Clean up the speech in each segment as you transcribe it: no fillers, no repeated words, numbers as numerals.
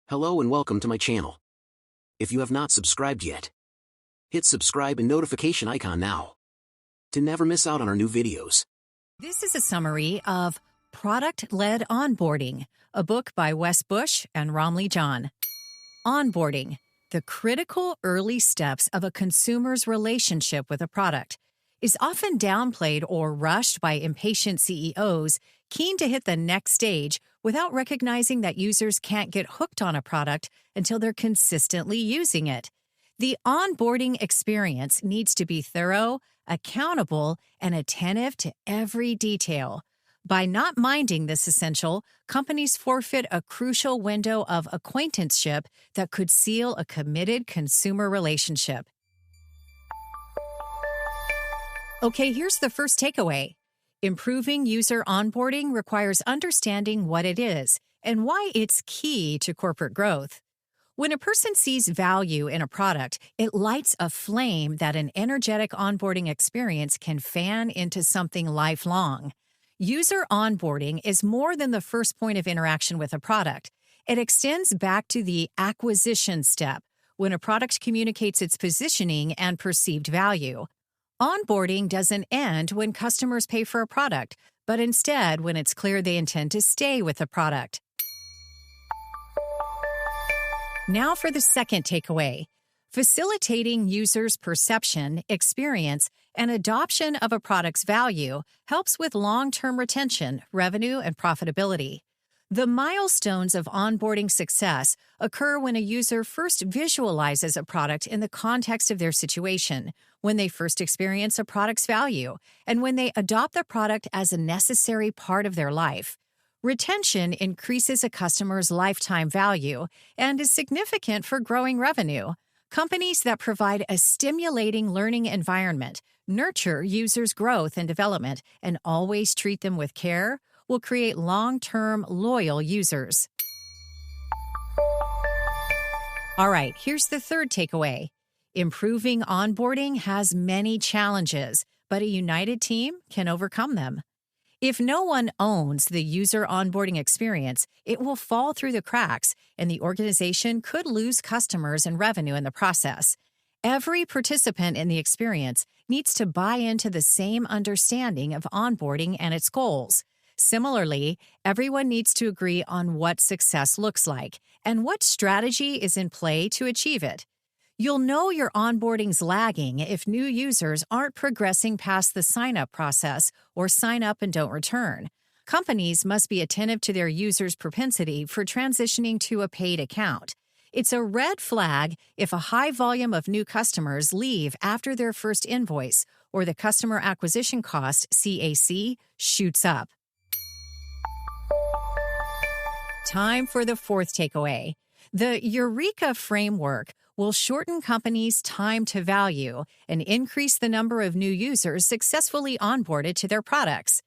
Hello and welcome to my channel. If you have not subscribed yet, hit subscribe and notification icon now to never miss out on our new videos. This is a summary of Product-Led Onboarding, a book by Wes Bush and Ramli John. Onboarding, the critical early steps of a consumer's relationship with a product, is often downplayed or rushed by impatient CEOs keen to hit the next stage without recognizing that users can't get hooked on a product until they're consistently using it. The onboarding experience needs to be thorough, accountable, and attentive to every detail. By not minding this essential, companies forfeit a crucial window of acquaintanceship that could seal a committed consumer relationship. Okay, here's the first takeaway. Improving user onboarding requires understanding what it is and why it's key to corporate growth. When a person sees value in a product, it lights a flame that an energetic onboarding experience can fan into something lifelong. User onboarding is more than the first point of interaction with a product. It extends back to the acquisition step, when a product communicates its positioning and perceived value. Onboarding doesn't end when customers pay for a product, but instead when it's clear they intend to stay with the product. Now for the second takeaway. Facilitating users' perception, experience, and adoption of a product's value helps with long-term retention, revenue, and profitability. The milestones of onboarding success occur when a user first visualizes a product in the context of their situation, when they first experience a product's value, and when they adopt the product as a necessary part of their life. Retention increases a customer's lifetime value and is significant for growing revenue. Companies that provide a stimulating learning environment, nurture users' growth and development, and always treat them with care will create long-term, loyal users. All right, here's the third takeaway. Improving onboarding has many challenges, but a united team can overcome them. If no one owns the user onboarding experience, it will fall through the cracks, and the organization could lose customers and revenue in the process. Every participant in the experience needs to buy into the same understanding of onboarding and its goals. Similarly, everyone needs to agree on what success looks like and what strategy is in play to achieve it. You'll know your onboarding's lagging if new users aren't progressing past the sign-up process or sign up and don't return. Companies must be attentive to their users' propensity for transitioning to a paid account. It's a red flag if a high volume of new customers leave after their first invoice or the customer acquisition cost, CAC, shoots up. Time for the fourth takeaway. The EUREKA framework will shorten companies' time to value and increase the number of new users successfully onboarded to their products.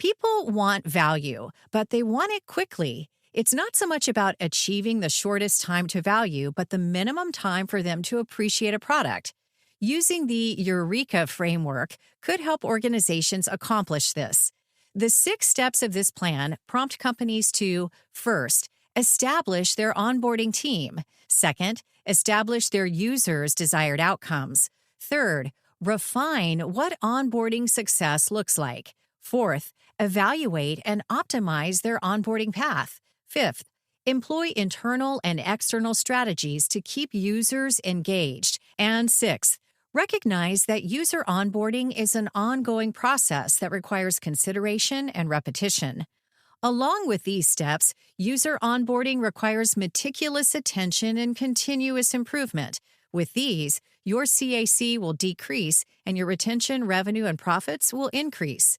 People want value, but they want it quickly. It's not so much about achieving the shortest time to value, but the minimum time for them to appreciate a product. Using the EUREKA framework could help organizations accomplish this. The 6 steps of this plan prompt companies to, first, establish their onboarding team. Second, establish their users' desired outcomes. Third, refine what onboarding success looks like. Fourth, evaluate and optimize their onboarding path. Fifth, employ internal and external strategies to keep users engaged. And sixth, recognize that user onboarding is an ongoing process that requires consideration and repetition. Along with these steps, user onboarding requires meticulous attention and continuous improvement. With these, your CAC will decrease and your retention, revenue, and profits will increase.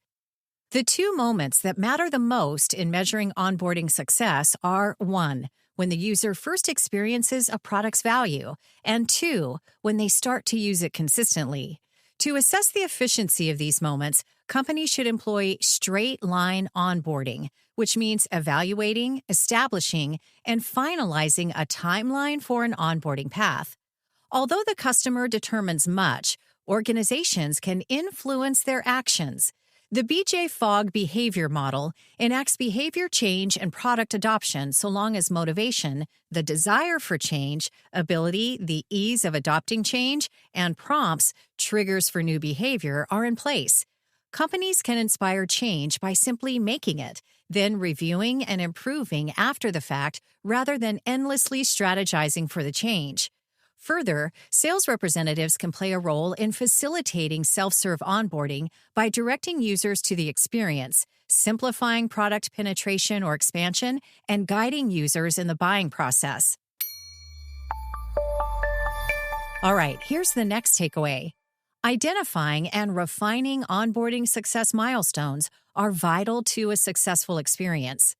The 2 moments that matter the most in measuring onboarding success are 1, when the user first experiences a product's value, and 2, when they start to use it consistently. To assess the efficiency of these moments, companies should employ straight-line onboarding, which means evaluating, establishing, and finalizing a timeline for an onboarding path. Although the customer determines much, organizations can influence their actions. The BJ Fogg behavior model enacts behavior change and product adoption so long as motivation, the desire for change, ability, the ease of adopting change, and prompts, triggers for new behavior, are in place. Companies can inspire change by simply making it, then reviewing and improving after the fact rather than endlessly strategizing for the change. Further, sales representatives can play a role in facilitating self-serve onboarding by directing users to the experience, simplifying product penetration or expansion, and guiding users in the buying process. All right, here's the next takeaway. Identifying and refining onboarding success milestones are vital to a successful experience.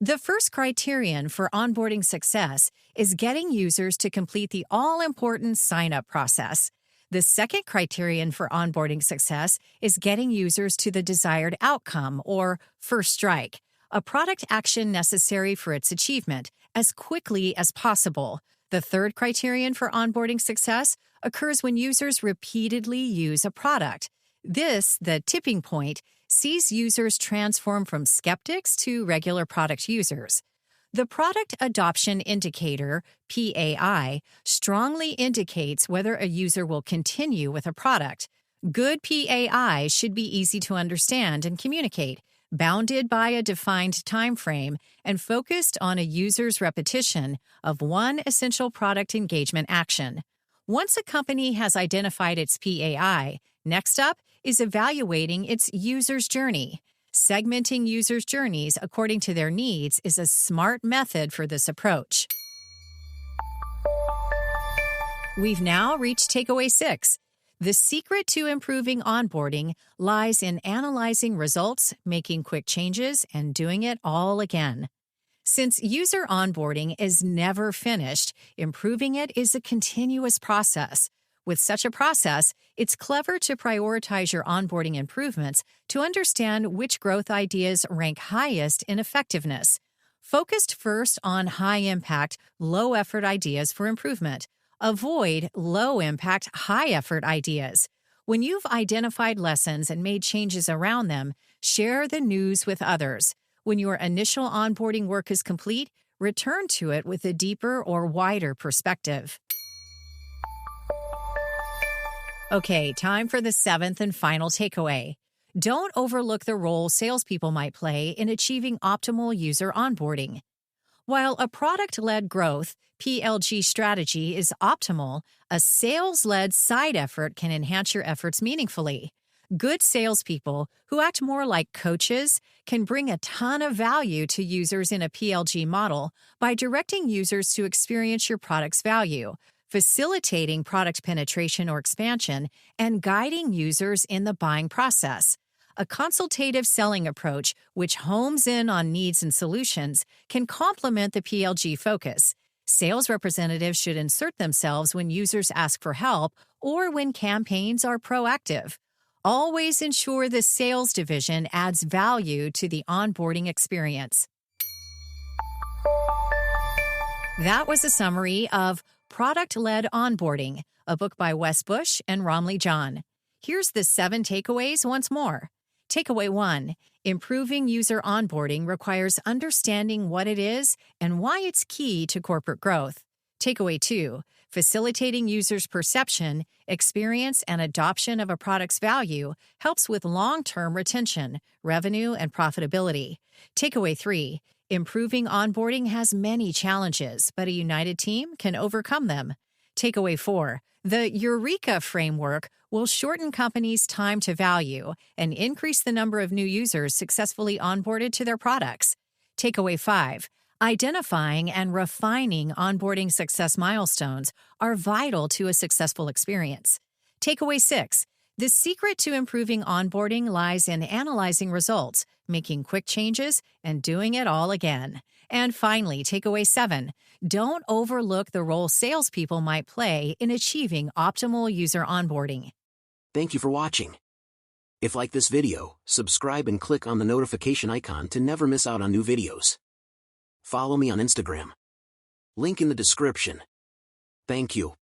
The first criterion for onboarding success is getting users to complete the all-important sign-up process. The second criterion for onboarding success is getting users to the desired outcome, or first strike, a product action necessary for its achievement, as quickly as possible. The third criterion for onboarding success occurs when users repeatedly use a product. This, the tipping point, sees users transform from skeptics to regular product users. The Product Adoption Indicator, PAI, strongly indicates whether a user will continue with a product. Good PAI should be easy to understand and communicate, bounded by a defined time frame, and focused on a user's repetition of one essential product engagement action. Once a company has identified its PAI, next up is evaluating its user's journey. Segmenting users' journeys according to their needs is a smart method for this approach. We've now reached takeaway 6. The secret to improving onboarding lies in analyzing results, making quick changes, and doing it all again. Since user onboarding is never finished, improving it is a continuous process. With such a process, it's clever to prioritize your onboarding improvements to understand which growth ideas rank highest in effectiveness. Focused first on high-impact, low-effort ideas for improvement. Avoid low-impact, high-effort ideas. When you've identified lessons and made changes around them, share the news with others. When your initial onboarding work is complete, return to it with a deeper or wider perspective. Okay, time for the 7th and final takeaway. Don't overlook the role salespeople might play in achieving optimal user onboarding. While a product-led growth, PLG strategy is optimal, a sales-led side effort can enhance your efforts meaningfully. Good salespeople, who act more like coaches, can bring a ton of value to users in a PLG model by directing users to experience your product's value, facilitating product penetration or expansion, and guiding users in the buying process. A consultative selling approach, which homes in on needs and solutions, can complement the PLG focus. Sales representatives should insert themselves when users ask for help or when campaigns are proactive. Always ensure the sales division adds value to the onboarding experience. That was a summary of Product-Led Onboarding, a book by Wes Bush and Ramli John. Here's the 7 takeaways once more. Takeaway 1. Improving user onboarding requires understanding what it is and why it's key to corporate growth. Takeaway 2. Facilitating users' perception, experience, and adoption of a product's value helps with long-term retention, revenue, and profitability. Takeaway 3. Improving onboarding has many challenges, but a united team can overcome them. Takeaway 4. The EUREKA framework will shorten companies' time to value and increase the number of new users successfully onboarded to their products. Takeaway 5. Identifying and refining onboarding success milestones are vital to a successful experience. Takeaway 6. The secret to improving onboarding lies in analyzing results, making quick changes, and doing it all again. And finally, takeaway 7. Don't overlook the role salespeople might play in achieving optimal user onboarding. Thank you for watching. If like this video, subscribe and click on the notification icon to never miss out on new videos. Follow me on Instagram. Link in the description. Thank you.